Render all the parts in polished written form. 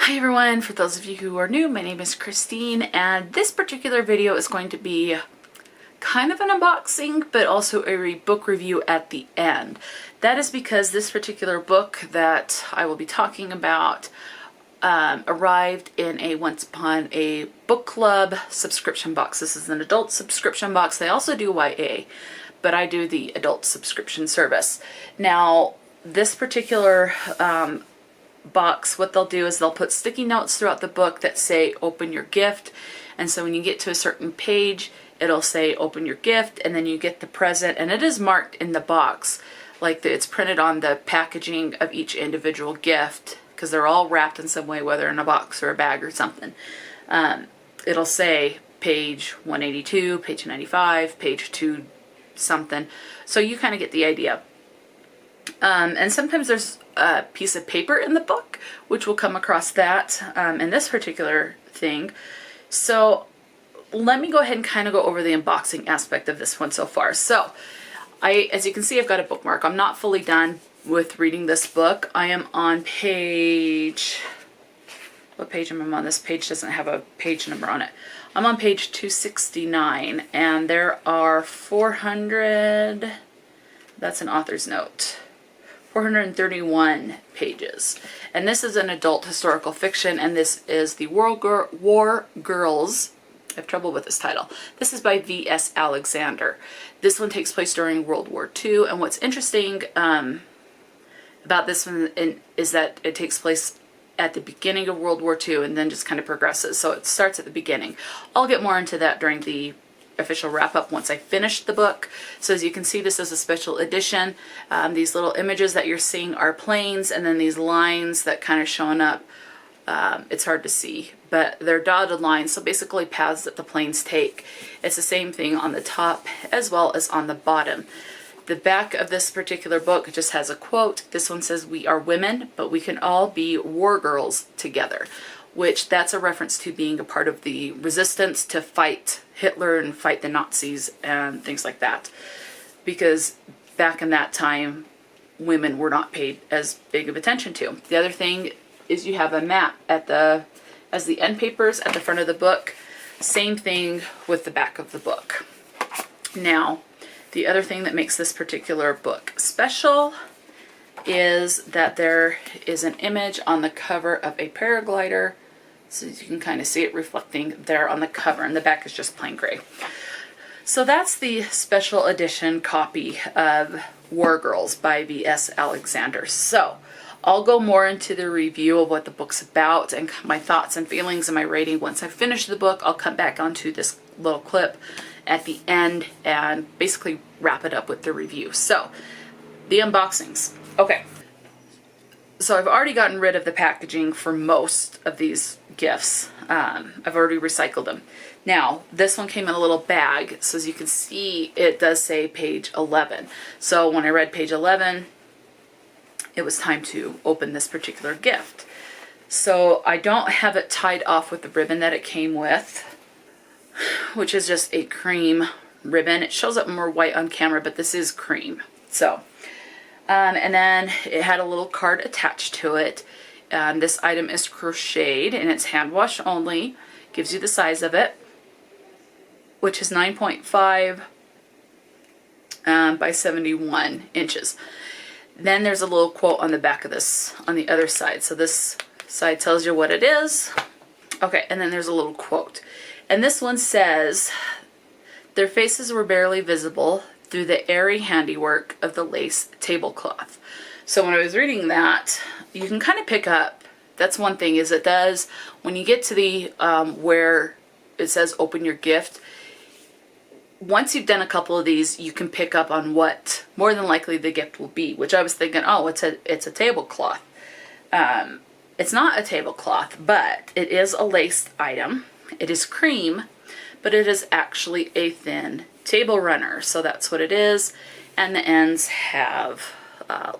Hi everyone, for those of you who are new, my name is Christine, and this particular video is going to be kind of an unboxing, but also a book review at the end. That is because this particular book that I will be talking about arrived in a Once Upon a Book Club subscription box. This is an adult subscription box. They also do YA, but I do the adult subscription service. Now, this particular box, what they'll do is they'll put sticky notes throughout the book that say open your gift, and so when you get to a certain page it'll say open your gift, and then you get the present, and it is marked in the box like it's printed on the packaging of each individual gift because they're all wrapped in some way, whether in a box or a bag or something. It'll say page 182, page 95, page 2 something, so you kind of get the idea. And sometimes there's a piece of paper in the book, which will come across that in this particular thing. So let me go ahead and kind of go over the unboxing aspect of this one so far. So as you can see, I've got a bookmark. I'm not fully done with reading this book. I am on page, what page am I on? This page doesn't have a page number on it. I'm on page 269, and there are 400, that's an author's note, 431 pages. And this is an adult historical fiction, and this is the War Girls. I have trouble with this title. This is by V.S. Alexander. This one takes place during World War II, and what's interesting about this one is that it takes place at the beginning of World War II and then just kind of progresses. So it starts at the beginning. I'll get more into that during the official wrap-up once I finish the book. So as you can see, this is a special edition. These little images that you're seeing are planes, and then these lines that kind of showing up, it's hard to see, but they're dotted lines, so basically paths that the planes take. It's the same thing on the top as well as on the bottom. The back of this particular book just has a quote. This one says, "We are women, but we can all be war girls together," which that's a reference to being a part of the resistance to fight Hitler and fight the Nazis and things like that. Because back in that time, women were not paid as big of attention to. The other thing is you have a map as the end papers at the front of the book. Same thing with the back of the book. Now, the other thing that makes this particular book special is that there is an image on the cover of a paraglider. So you can kind of see it reflecting there on the cover, and the back is just plain gray. So that's the special edition copy of War Girls by V.S. Alexander. So I'll go more into the review of what the book's about and my thoughts and feelings and my rating. Once I finish the book, I'll come back onto this little clip at the end and basically wrap it up with the review. So, the unboxings. Okay. So I've already gotten rid of the packaging for most of these gifts. I've already recycled them. Now, this one came in a little bag, so as you can see, it does say page 11. So when I read page 11, it was time to open this particular gift. So I don't have it tied off with the ribbon that it came with, which is just a cream ribbon. It shows up more white on camera, but this is cream. So, and then it had a little card attached to it. This item is crocheted, and it's hand wash only. Gives you the size of it, which is 9.5 by 71 inches. Then there's a little quote on the back of this, on the other side. So this side tells you what it is. Okay, and then there's a little quote. And this one says, "Their faces were barely visible through the airy handiwork of the lace tablecloth." So when I was reading that, you can kind of pick up, that's one thing, is it does, when you get to the, where it says open your gift, once you've done a couple of these, you can pick up on what more than likely the gift will be, which I was thinking, oh, it's a tablecloth. It's not a tablecloth, but it is a laced item. It is cream, but it is actually a thin table runner. So that's what it is. And the ends have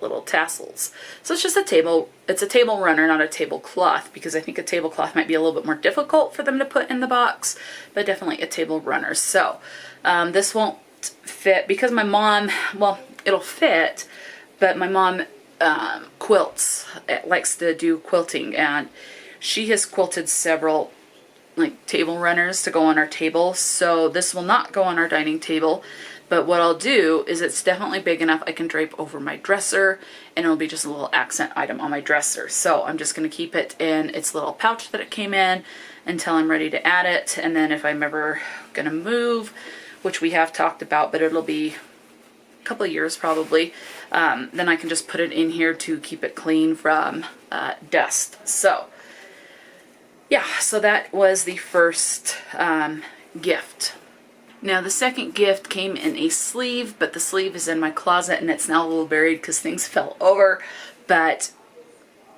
little tassels. So it's just it's a table runner, not a tablecloth, because I think a tablecloth might be a little bit more difficult for them to put in the box, but definitely a table runner. So this won't fit because my mom, well, it'll fit, but my mom quilts, likes to do quilting, and she has quilted several like table runners to go on our table, so this will not go on our dining table, but what I'll do is it's definitely big enough I can drape over my dresser, and it'll be just a little accent item on my dresser. So I'm just going to keep it in its little pouch that it came in until I'm ready to add it, and then if I'm ever going to move, which we have talked about, but it'll be a couple of years probably, then I can just put it in here to keep it clean from dust. So yeah, so that was the first gift. Now the second gift came in a sleeve, but the sleeve is in my closet and it's now a little buried because things fell over, but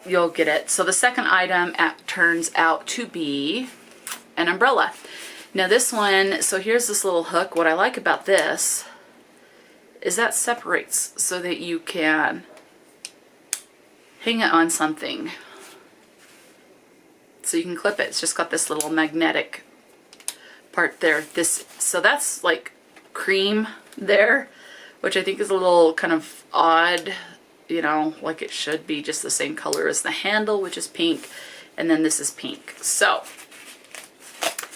you'll get it. So the second item turns out to be an umbrella. Now this one, so here's this little hook. What I like about this is that separates so that you can hang it on something. So you can clip it. It's just got this little magnetic part there. So that's like cream there, which I think is a little kind of odd, you know, like it should be just the same color as the handle, which is pink, and then this is pink. So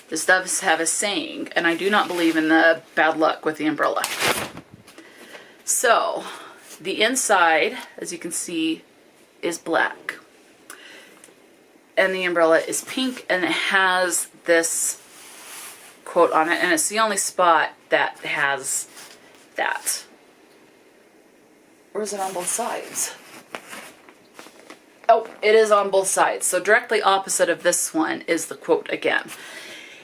this does have a saying, and I do not believe in the bad luck with the umbrella. So the inside, as you can see, is black. And the umbrella is pink, and it has this quote on it, and it's the only spot that has that. Or is it on both sides? Oh, it is on both sides. So directly opposite of this one is the quote again.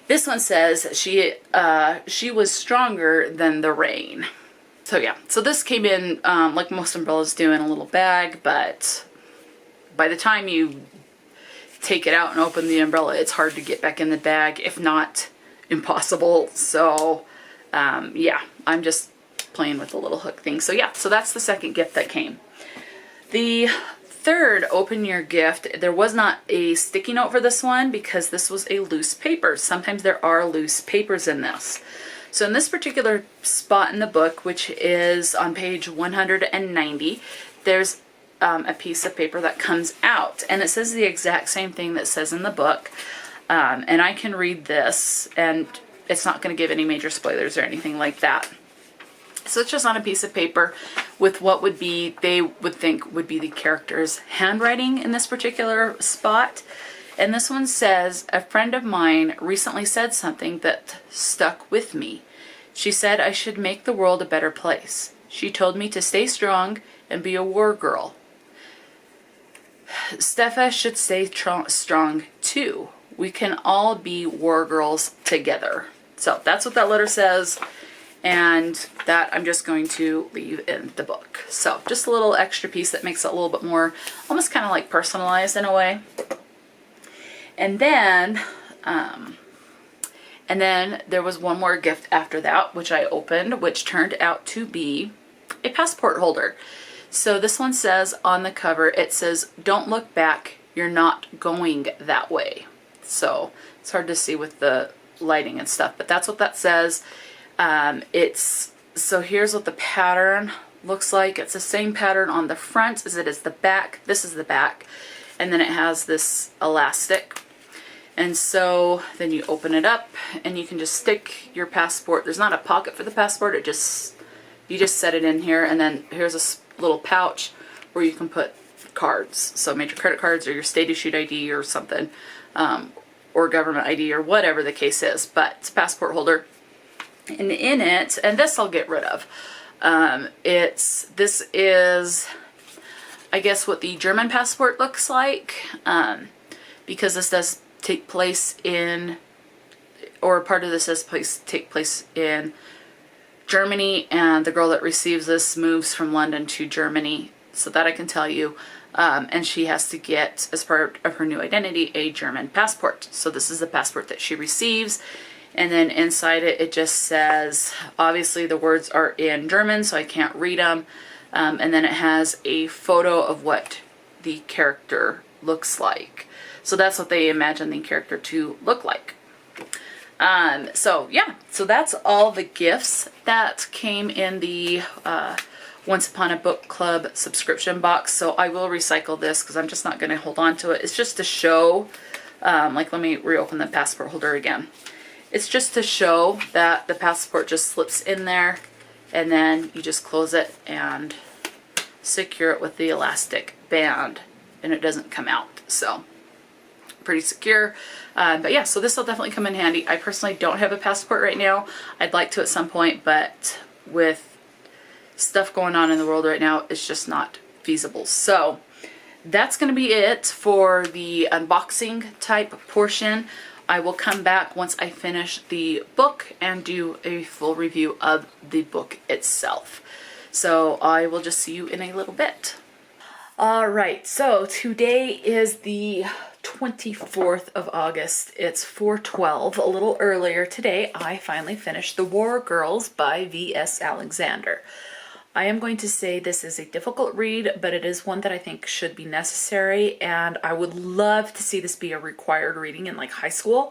This one says, she was stronger than the rain. So yeah, so this came in, like most umbrellas do, in a little bag, but by the time you take it out and open the umbrella, it's hard to get back in the bag, if not impossible. So yeah, I'm just playing with the little hook thing. So yeah, so that's the second gift that came. The third open your gift, there was not a sticky note for this one because this was a loose paper. Sometimes there are loose papers in this. So in this particular spot in the book, which is on page 190, there's a piece of paper that comes out, and it says the exact same thing that says in the book, and I can read this, and it's not going to give any major spoilers or anything like that. So it's just on a piece of paper with what would be, they would think would be the character's handwriting in this particular spot. And this one says, a friend of mine recently said something that stuck with me. She said I should make the world a better place. She told me to stay strong and be a war girl. Steffa should stay strong too. We can all be war girls together. So that's what that letter says, and that I'm just going to leave in the book. So just a little extra piece that makes it a little bit more, almost kind of like personalized in a way. And then there was one more gift after that, which I opened, which turned out to be a passport holder. So this one says on the cover, it says, "Don't look back, you're not going that way." So it's hard to see with the lighting and stuff, but that's what that says. So here's what the pattern looks like. It's the same pattern on the front as it is the back. This is the back, and then it has this elastic. And so then you open it up and you can just stick your passport. There's not a pocket for the passport. You just set it in here, and then here's a little pouch where you can put cards. So major credit cards or your state issued ID or something, or government ID or whatever the case is, but it's a passport holder. And in it, and this I'll get rid of, this is, I guess, what the German passport looks like, because this does take place in, or part of this does take place in Germany, and the girl that receives this moves from London to Germany, so that I can tell you, and she has to get, as part of her new identity, a German passport. So this is the passport that she receives, and then inside it, it just says, obviously the words are in German, so I can't read them, and then it has a photo of what the character looks like. So that's what they imagine the character to look like. So yeah, so that's all the gifts that came in the Once Upon a Book Club subscription box, so I will recycle this because I'm just not going to hold on to it. It's just to show, like let me reopen the passport holder again. It's just to show that the passport just slips in there and then you just close it and secure it with the elastic band and it doesn't come out. So pretty secure. But yeah, so this will definitely come in handy. I personally don't have a passport right now. I'd like to at some point, but with stuff going on in the world right now, it's just not feasible. So that's going to be it for the unboxing type portion. I will come back once I finish the book and do a full review of the book itself. So I will just see you in a little bit. All right, so today is the 24th of August. It's 4:12, a little earlier today. I finally finished The War Girls by V.S. Alexander. I am going to say this is a difficult read, but it is one that I think should be necessary, and I would love to see this be a required reading in like high school.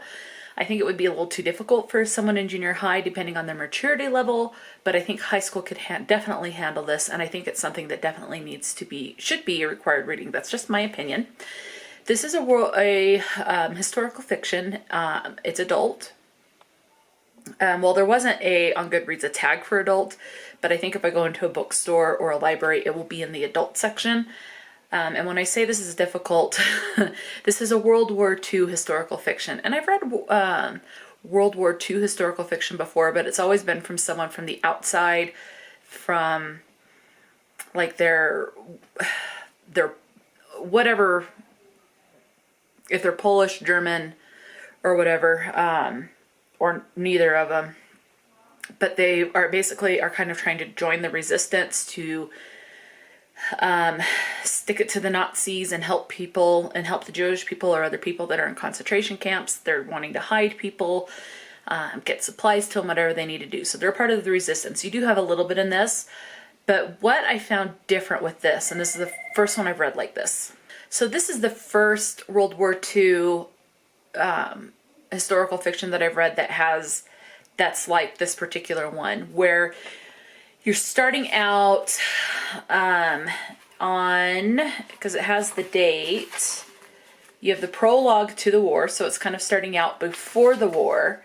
I think it would be a little too difficult for someone in junior high depending on their maturity level, but I think high school could definitely handle this, and I think it's something that definitely should be a required reading. That's just my opinion. This is a historical fiction. It's adult. Well, there wasn't on Goodreads a tag for adult, but I think if I go into a bookstore or a library, it will be in the adult section. And when I say this is difficult, this is a World War II historical fiction. And I've read World War II historical fiction before, but it's always been from someone from the outside, from like their whatever, if they're Polish, German, or whatever, or neither of them. But they are basically kind of trying to join the resistance to stick it to the Nazis and help people and help the Jewish people or other people that are in concentration camps. They're wanting to hide people, get supplies to them, whatever they need to do. So they're part of the resistance. You do have a little bit in this, but what I found different with this, and this is the first one I've read like this. So this is the first World War II historical fiction that I've read that's like this particular one, where you're starting out because it has the date, you have the prologue to the war, so it's kind of starting out before the war,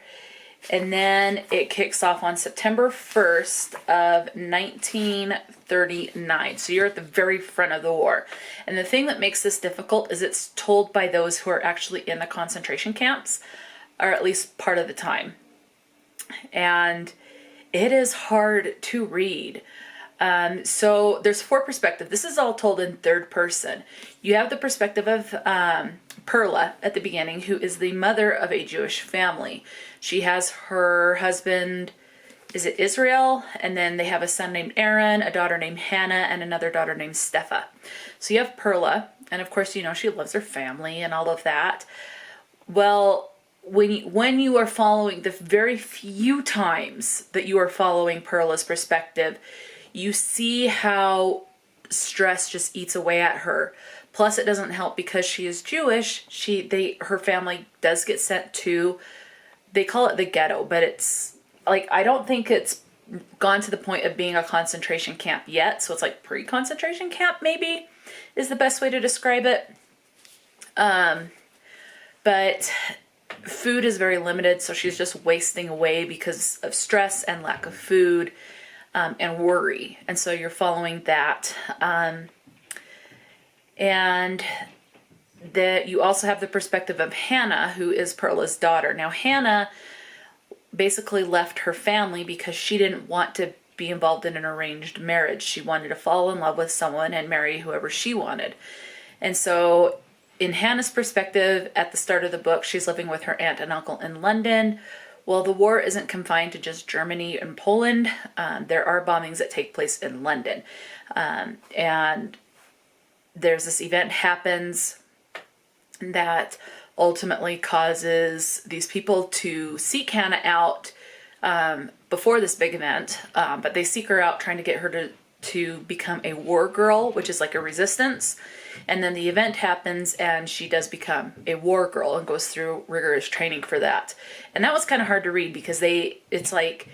and then it kicks off on September 1st of 1939. So you're at the very front of the war. And the thing that makes this difficult is it's told by those who are actually in the concentration camps, or at least part of the time. And it is hard to read. So there's 4 perspectives. This is all told in third person. You have the perspective of Perla at the beginning, who is the mother of a Jewish family. She has her husband, is it Israel? And then they have a son named Aaron, a daughter named Hannah, and another daughter named Stefa. So you have Perla, and of course, you know, she loves her family and all of that. Well, when you are following, the very few times that you are following Perla's perspective, you see how stress just eats away at her. Plus, it doesn't help because she is Jewish. Her family does get sent to, they call it the ghetto, but it's like, I don't think it's gone to the point of being a concentration camp yet. So it's like pre-concentration camp, maybe, is the best way to describe it. But food is very limited, so she's just wasting away because of stress and lack of food, and worry. And so you're following that. And that you also have the perspective of Hannah, who is Perla's daughter. Now, Hannah basically left her family because she didn't want to be involved in an arranged marriage. She wanted to fall in love with someone and marry whoever she wanted. And so in Hannah's perspective, at the start of the book, she's living with her aunt and uncle in London. Well, the war isn't confined to just Germany and Poland. There are bombings that take place in London. And there's this event happens that ultimately causes these people to seek Hannah out before this big event. But they seek her out trying to get her to become a war girl, which is like a resistance. And then the event happens and she does become a war girl and goes through rigorous training for that. And that was kind of hard to read because it's like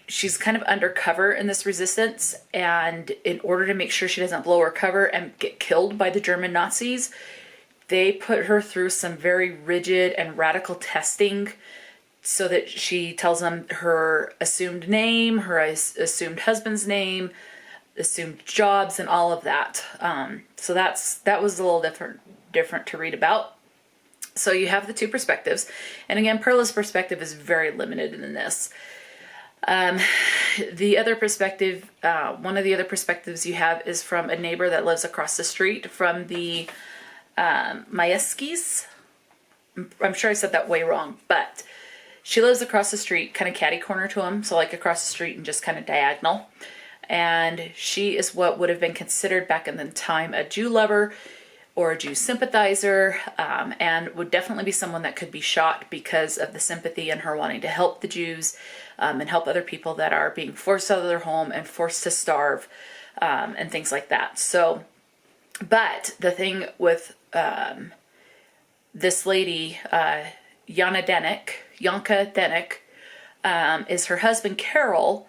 she's kind of undercover in this resistance, and in order to make sure she doesn't blow her cover and get killed by the German Nazis, they put her through some very rigid and radical testing so that she tells them her assumed name, her assumed husband's name, assumed jobs, and all of that. So that was a little different to read about. So you have the two perspectives, and again, Perla's perspective is very limited in this. The other perspective, one of the other perspectives you have is from a neighbor that lives across the street from the Majewskis. I'm sure I said that way wrong, but she lives across the street, kind of catty corner to him, so like across the street and just kind of diagonal. And she is what would have been considered back in the time a Jew lover or a Jew sympathizer, and would definitely be someone that could be shot because of the sympathy and her wanting to help the Jews and help other people that are being forced out of their home and forced to starve and things like that. So, but the thing with this lady, Janka Denik, is her husband Carol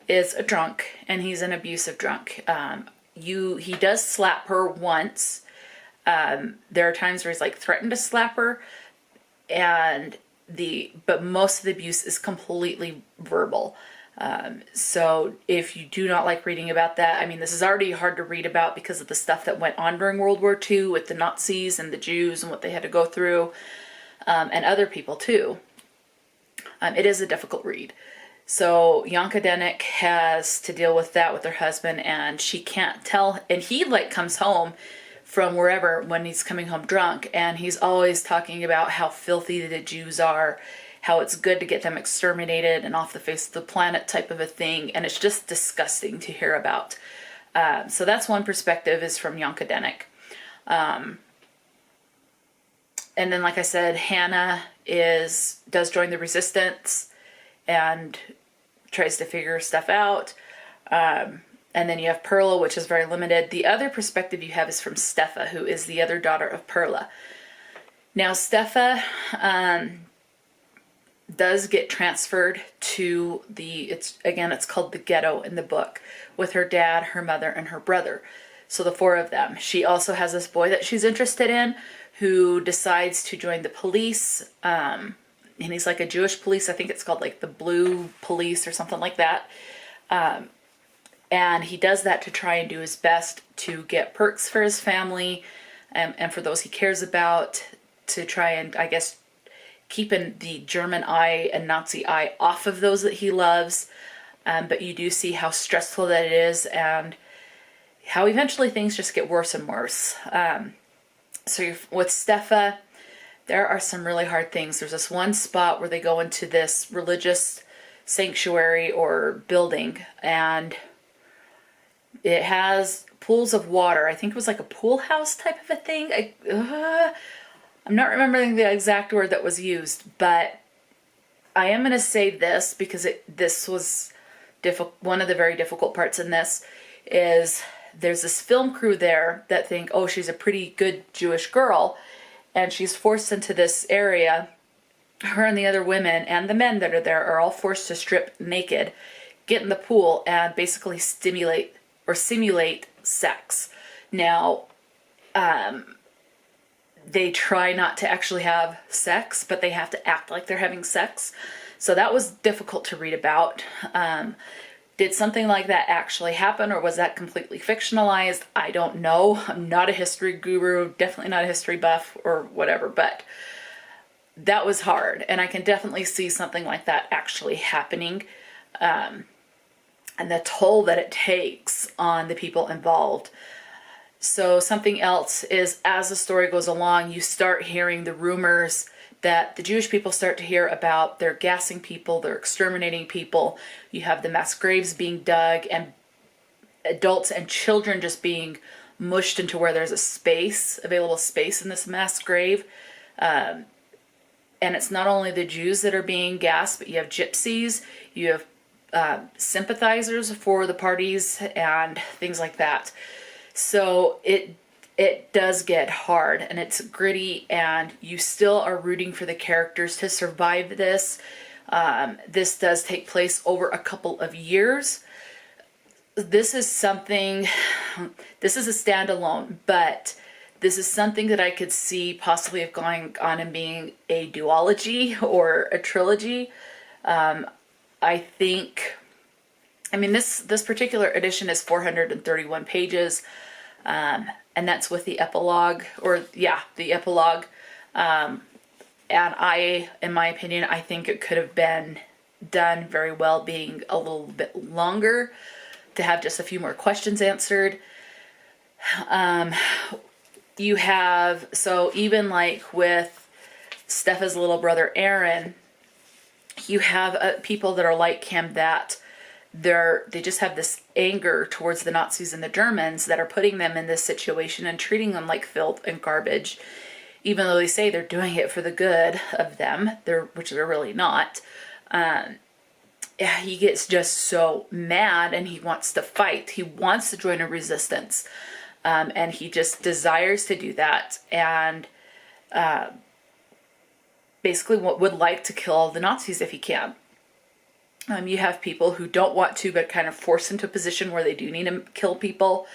is a drunk, and he's an abusive drunk. He does slap her once. There are times where he's like threatened to slap her, but most of the abuse is completely verbal. So if you do not like reading about that, I mean, this is already hard to read about because of the stuff that went on during World War II with the Nazis and the Jews and what they had to go through, and other people too. It is a difficult read. So Janka Denik has to deal with that with her husband, and she can't tell, and he like comes home from wherever when he's coming home drunk, and he's always talking about how filthy the Jews are, how it's good to get them exterminated and off the face of the planet type of a thing, and it's just disgusting to hear about. So that's one perspective, is from Janka Denik. And then, like I said, Hannah does join the resistance and tries to figure stuff out. And then you have Perla, which is very limited. The other perspective you have is from Stefa, who is the other daughter of Perla. Now, Stefa does get transferred to it's called the ghetto in the book, with her dad, her mother, and her brother. So the four of them. She also has this boy that she's interested in who decides to join the police. And he's like a Jewish police. I think it's called like the Blue Police or something like that. And he does that to try and do his best to get perks for his family and for those he cares about, to try and, I guess, keeping the German eye and Nazi eye off of those that he loves. But you do see how stressful that it is and how eventually things just get worse and worse. So with Stefa, there are some really hard things. There's this one spot where they go into this religious sanctuary or building, and it has pools of water. I think it was like a pool house type of a thing. I'm not remembering the exact word that was used, but I am going to say this because this was one of the very difficult parts in this is there's this film crew there that think, oh, she's a pretty good Jewish girl, and she's forced into this area. Her and the other women and the men that are there are all forced to strip naked, get in the pool, and basically simulate sex. Now, they try not to actually have sex, but they have to act like they're having sex. So that was difficult to read about. Did something like that actually happen, or was that completely fictionalized? I don't know. I'm not a history guru, definitely not a history buff or whatever, but that was hard. And I can definitely see something like that actually happening. And the toll that it takes on the people involved. So something else is, as the story goes along, you start hearing the rumors that the Jewish people start to hear about. They're gassing people, they're exterminating people. You have the mass graves being dug, and adults and children just being mushed into where there's available space in this mass grave. And it's not only the Jews that are being gassed, but you have gypsies, you have sympathizers for the parties and things like that. So it does get hard, and it's gritty, and you still are rooting for the characters to survive this. This does take place over a couple of years. This is something, this is a standalone, but this is something that I could see possibly of going on and being a duology or a trilogy. I think, I mean, this particular edition is 431 pages, and that's with the epilogue, or yeah, the epilogue. And in my opinion, I think it could have been done very well being a little bit longer to have just a few more questions answered. You have, so even like with Steffa's little brother Aaron, you have people that are like him, that they just have this anger towards the Nazis and the Germans that are putting them in this situation and treating them like filth and garbage, even though they say they're doing it for the good of them, which they're really not. He gets just so mad and he wants to fight. He wants to join a resistance, and he just desires to do that, and basically would like to kill all the Nazis if he can. You have people who don't want to, but kind of force into a position where they do need to kill people.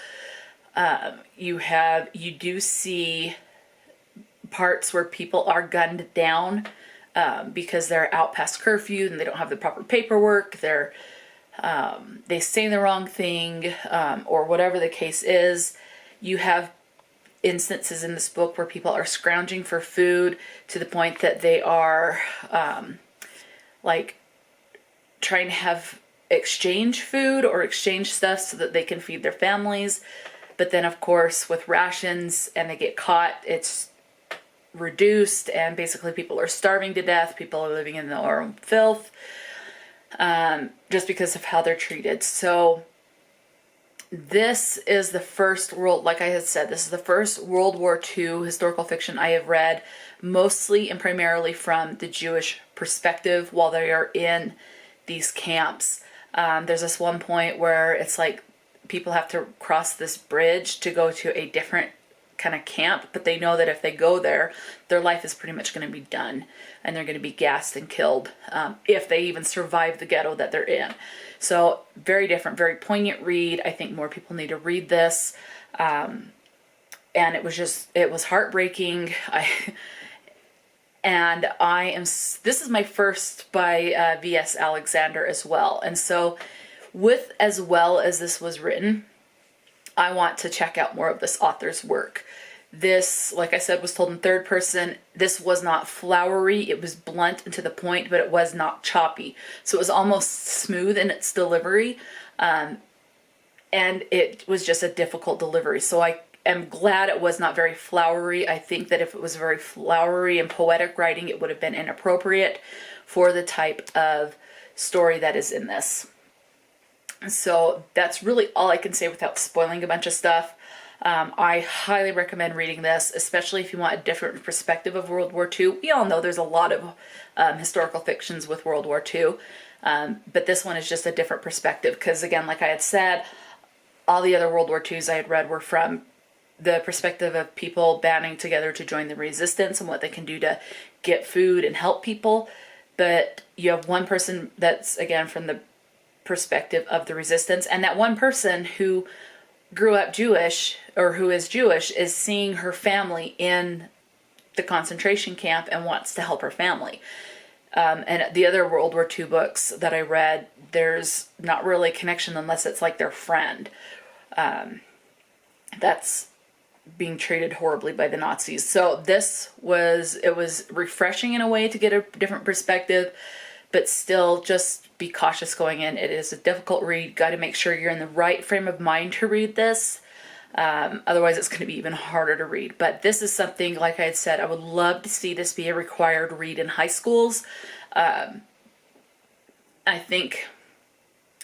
You do see parts where people are gunned down because they're out past curfew and they don't have the proper paperwork. They say the wrong thing, or whatever the case is. You have instances in this book where people are scrounging for food to the point that they are like trying to have exchange food or exchange stuff so that they can feed their families. But then of course with rations and they get caught, it's reduced, and basically people are starving to death. People are living in their own filth, just because of how they're treated. So this is the first like I had said, this is the first World War II historical fiction I have read, mostly and primarily from the Jewish perspective while they are in these camps. There's this one point where it's like people have to cross this bridge to go to a different kind of camp, but they know that if they go there, their life is pretty much going to be done, and they're going to be gassed and killed if they even survive the ghetto that they're in. So very different, very poignant read. I think more people need to read this. And it was heartbreaking. This is my first by V.S. Alexander as well. And so as well as this was written, I want to check out more of this author's work. This, like I said, was told in third person. This was not flowery. It was blunt and to the point, but it was not choppy. So it was almost smooth in its delivery. And it was just a difficult delivery. So I am glad it was not very flowery. I think that if it was very flowery and poetic writing, it would have been inappropriate for the type of story that is in this. So that's really all I can say without spoiling a bunch of stuff. I highly recommend reading this, especially if you want a different perspective of World War II. We all know there's a lot of historical fictions with World War II, but this one is just a different perspective because, again, like I had said, all the other World War IIs I had read were from the perspective of people banding together to join the resistance and what they can do to get food and help people. But you have one person that's, again, from the perspective of the resistance, and that one person who grew up Jewish, or who is Jewish, is seeing her family in the concentration camp and wants to help her family. And the other World War II books that I read, there's not really a connection unless it's like their friend that's being treated horribly by the Nazis. So it was refreshing in a way to get a different perspective, but still just be cautious going in. It is a difficult read. Got to make sure you're in the right frame of mind to read this. Otherwise, it's going to be even harder to read. But this is something, like I had said, I would love to see this be a required read in high schools. I think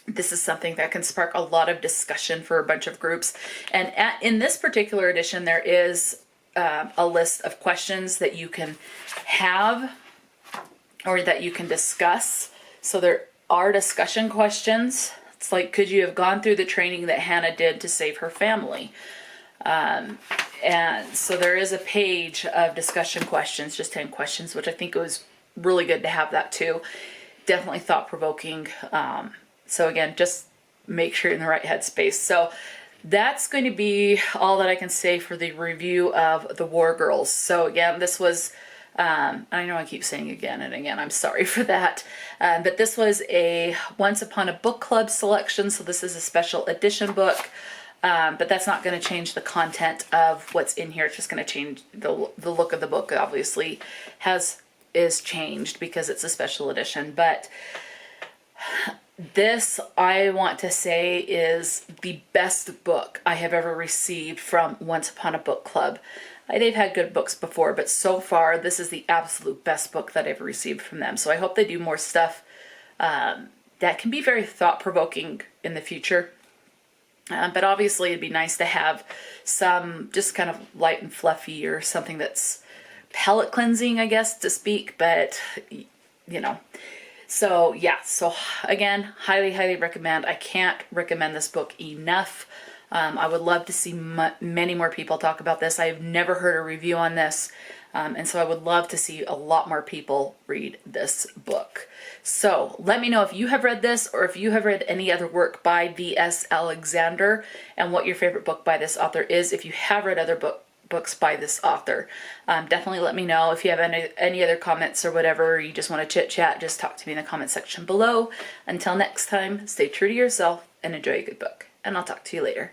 this is something that can spark a lot of discussion for a bunch of groups. And in this particular edition, there is a list of questions that you can have or that you can discuss. So there are discussion questions. It's like, could you have gone through the training that Hannah did to save her family? And so there is a page of discussion questions, just 10 questions, which I think it was really good to have that too. definitely thought-provoking. So again, just make sure you're in the right headspace. So that's going to be all that I can say for the review of The War Girls. So again, this was, I know I keep saying again and again, I'm sorry for that. But this was a Once Upon a Book Club selection. So this is a special edition book. But that's not going to change the content of what's in here. It's just going to change the look of the book. Obviously is changed because it's a special edition. But this, I want to say, is the best book I have ever received from Once Upon a Book Club. They've had good books before, but so far this is the absolute best book that I've received from them. So I hope they do more stuff that can be very thought-provoking in the future. But obviously it'd be nice to have some just kind of light and fluffy, or something that's palate cleansing, I guess, to speak, but you know. So yeah, so again, highly, highly recommend. I can't recommend this book enough. I would love to see many more people talk about this. I have never heard a review on this, and so I would love to see a lot more people read this book. So let me know if you have read this, or if you have read any other work by V.S. Alexander, and what your favorite book by this author is. If you have read other books by this author, definitely let me know. If you have any other comments or whatever, or you just want to chit chat, just talk to me in the comment section below. Until next time, stay true to yourself and enjoy a good book, and I'll talk to you later.